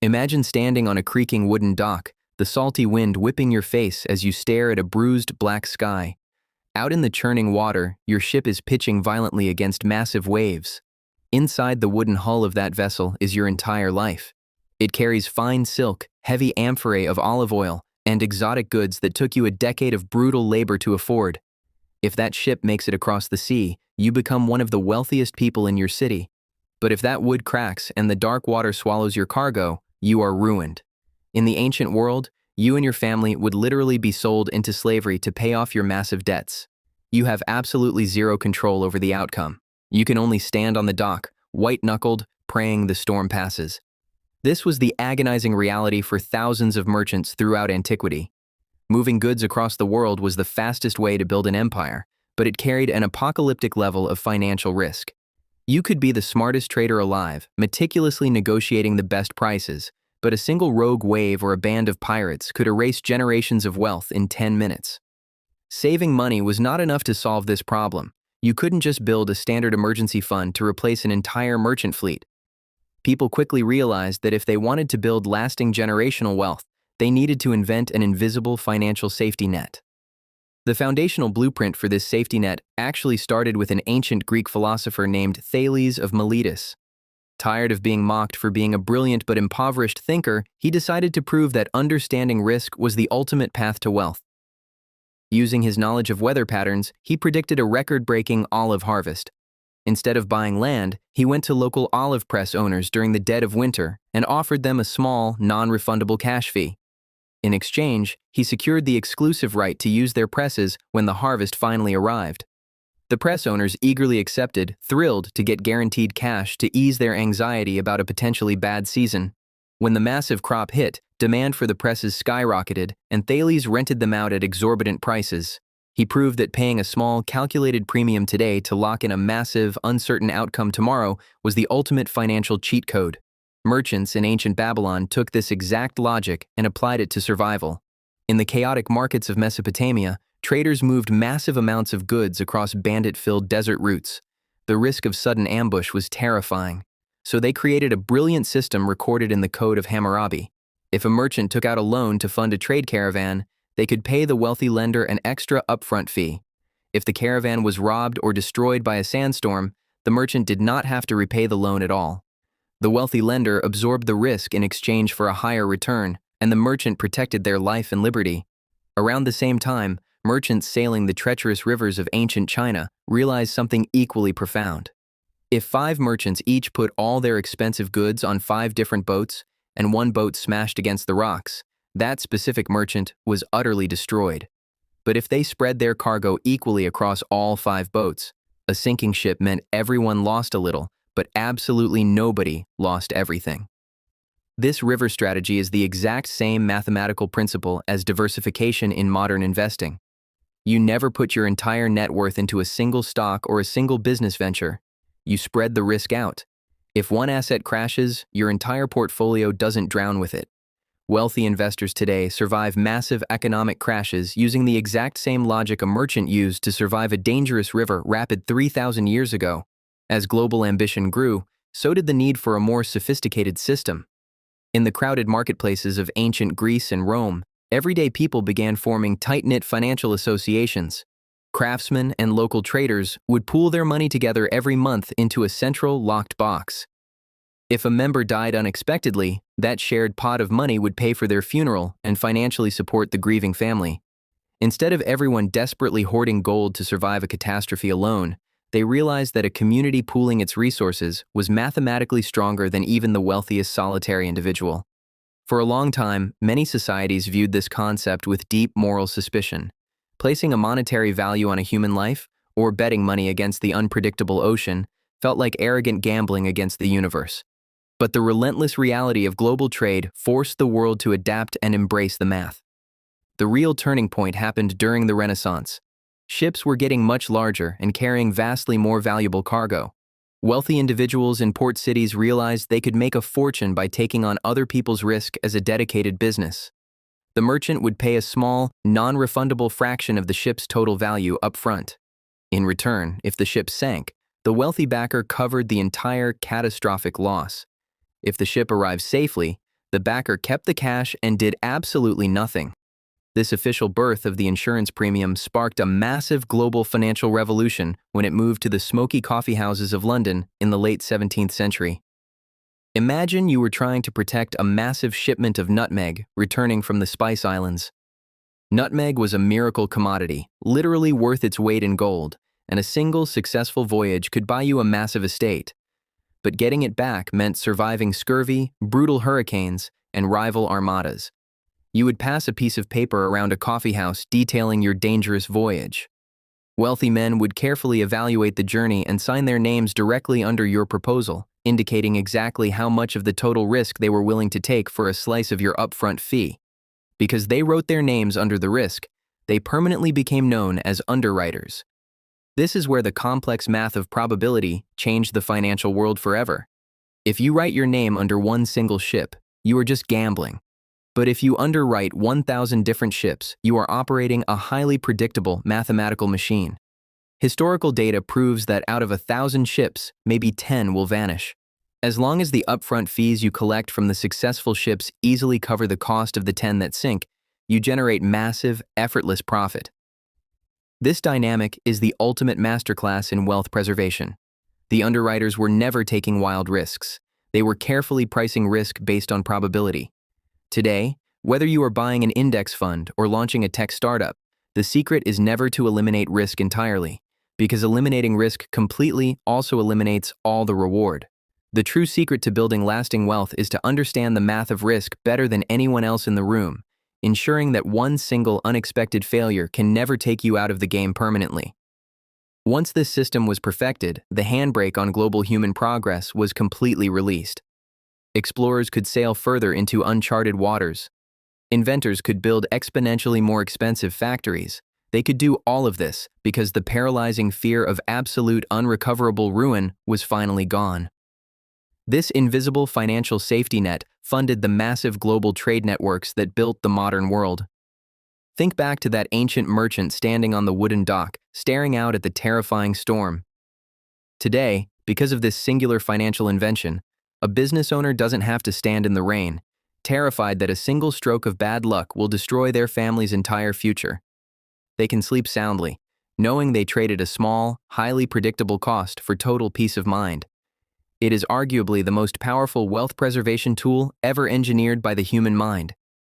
Imagine standing on a creaking wooden dock, the salty wind whipping your face as you stare at a bruised black sky. Out in the churning water, your ship is pitching violently against massive waves. Inside the wooden hull of that vessel is your entire life. It carries fine silk, heavy amphorae of olive oil, and exotic goods that took you a decade of brutal labor to afford. If that ship makes it across the sea, you become one of the wealthiest people in your city. But if that wood cracks and the dark water swallows your cargo, you are ruined. In the ancient world, you and your family would literally be sold into slavery to pay off your massive debts. You have absolutely zero control over the outcome. You can only stand on the dock, white-knuckled, praying the storm passes. This was the agonizing reality for thousands of merchants throughout antiquity. Moving goods across the world was the fastest way to build an empire, but it carried an apocalyptic level of financial risk. You could be the smartest trader alive, meticulously negotiating the best prices, but a single rogue wave or a band of pirates could erase generations of wealth in 10 minutes. Saving money was not enough to solve this problem. You couldn't just build a standard emergency fund to replace an entire merchant fleet. People quickly realized that if they wanted to build lasting generational wealth, they needed to invent an invisible financial safety net. The foundational blueprint for this safety net actually started with an ancient Greek philosopher named Thales of Miletus. Tired of being mocked for being a brilliant but impoverished thinker, he decided to prove that understanding risk was the ultimate path to wealth. Using his knowledge of weather patterns, he predicted a record-breaking olive harvest. Instead of buying land, he went to local olive press owners during the dead of winter and offered them a small, non-refundable cash fee. In exchange, he secured the exclusive right to use their presses when the harvest finally arrived. The press owners eagerly accepted, thrilled to get guaranteed cash to ease their anxiety about a potentially bad season. When the massive crop hit, demand for the presses skyrocketed, and Thales rented them out at exorbitant prices. He proved that paying a small, calculated premium today to lock in a massive, uncertain outcome tomorrow was the ultimate financial cheat code. Merchants in ancient Babylon took this exact logic and applied it to survival. In the chaotic markets of Mesopotamia, traders moved massive amounts of goods across bandit-filled desert routes. The risk of sudden ambush was terrifying, so they created a brilliant system recorded in the Code of Hammurabi. If a merchant took out a loan to fund a trade caravan, they could pay the wealthy lender an extra upfront fee. If the caravan was robbed or destroyed by a sandstorm, the merchant did not have to repay the loan at all. The wealthy lender absorbed the risk in exchange for a higher return, and the merchant protected their life and liberty. Around the same time, merchants sailing the treacherous rivers of ancient China realized something equally profound. If 5 merchants each put all their expensive goods on 5 different boats, and one boat smashed against the rocks, that specific merchant was utterly destroyed. But if they spread their cargo equally across all 5 boats, a sinking ship meant everyone lost a little, but absolutely nobody lost everything. This river strategy is the exact same mathematical principle as diversification in modern investing. You never put your entire net worth into a single stock or a single business venture. You spread the risk out. If one asset crashes, your entire portfolio doesn't drown with it. Wealthy investors today survive massive economic crashes using the exact same logic a merchant used to survive a dangerous river rapid 3,000 years ago. As global ambition grew, so did the need for a more sophisticated system. In the crowded marketplaces of ancient Greece and Rome, everyday people began forming tight-knit financial associations. Craftsmen and local traders would pool their money together every month into a central, locked box. If a member died unexpectedly, that shared pot of money would pay for their funeral and financially support the grieving family. Instead of everyone desperately hoarding gold to survive a catastrophe alone, they realized that a community pooling its resources was mathematically stronger than even the wealthiest solitary individual. For a long time, many societies viewed this concept with deep moral suspicion. Placing a monetary value on a human life, or betting money against the unpredictable ocean, felt like arrogant gambling against the universe. But the relentless reality of global trade forced the world to adapt and embrace the math. The real turning point happened during the Renaissance. Ships were getting much larger and carrying vastly more valuable cargo. Wealthy individuals in port cities realized they could make a fortune by taking on other people's risk as a dedicated business. The merchant would pay a small, non-refundable fraction of the ship's total value up front. In return, if the ship sank, the wealthy backer covered the entire catastrophic loss. If the ship arrived safely, The backer kept the cash and did absolutely nothing. This official birth of the insurance premium sparked a massive global financial revolution when it moved to the smoky coffeehouses of London in the late 17th century. Imagine you were trying to protect a massive shipment of nutmeg returning from the Spice Islands. Nutmeg was a miracle commodity, literally worth its weight in gold, and a single successful voyage could buy you a massive estate. But getting it back meant surviving scurvy, brutal hurricanes, and rival armadas. You would pass a piece of paper around a coffeehouse detailing your dangerous voyage. Wealthy men would carefully evaluate the journey and sign their names directly under your proposal, indicating exactly how much of the total risk they were willing to take for a slice of your upfront fee. Because they wrote their names under the risk, they permanently became known as underwriters. This is where the complex math of probability changed the financial world forever. If you write your name under one single ship, you are just gambling. But if you underwrite 1,000 different ships, you are operating a highly predictable mathematical machine. Historical data proves that out of 1,000 ships, maybe 10 will vanish. As long as the upfront fees you collect from the successful ships easily cover the cost of the 10 that sink, you generate massive, effortless profit. This dynamic is the ultimate masterclass in wealth preservation. The underwriters were never taking wild risks. They were carefully pricing risk based on probability. Today, whether you are buying an index fund or launching a tech startup, the secret is never to eliminate risk entirely, because eliminating risk completely also eliminates all the reward. The true secret to building lasting wealth is to understand the math of risk better than anyone else in the room, ensuring that one single unexpected failure can never take you out of the game permanently. Once this system was perfected, the handbrake on global human progress was completely released. Explorers could sail further into uncharted waters. Inventors could build exponentially more expensive factories. They could do all of this because the paralyzing fear of absolute unrecoverable ruin was finally gone. This invisible financial safety net funded the massive global trade networks that built the modern world. Think back to that ancient merchant standing on the wooden dock, staring out at the terrifying storm. Today, because of this singular financial invention, a business owner doesn't have to stand in the rain, terrified that a single stroke of bad luck will destroy their family's entire future. They can sleep soundly, knowing they traded a small, highly predictable cost for total peace of mind. It is arguably the most powerful wealth preservation tool ever engineered by the human mind.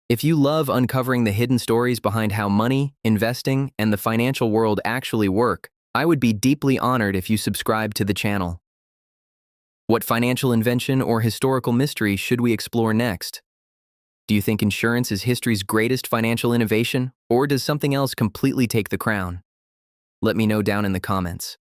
If you love uncovering the hidden stories behind how money, investing, and the financial world actually work, I would be deeply honored if you subscribe to the channel. What financial invention or historical mystery should we explore next? Do you think insurance is history's greatest financial innovation, or does something else completely take the crown? Let me know down in the comments.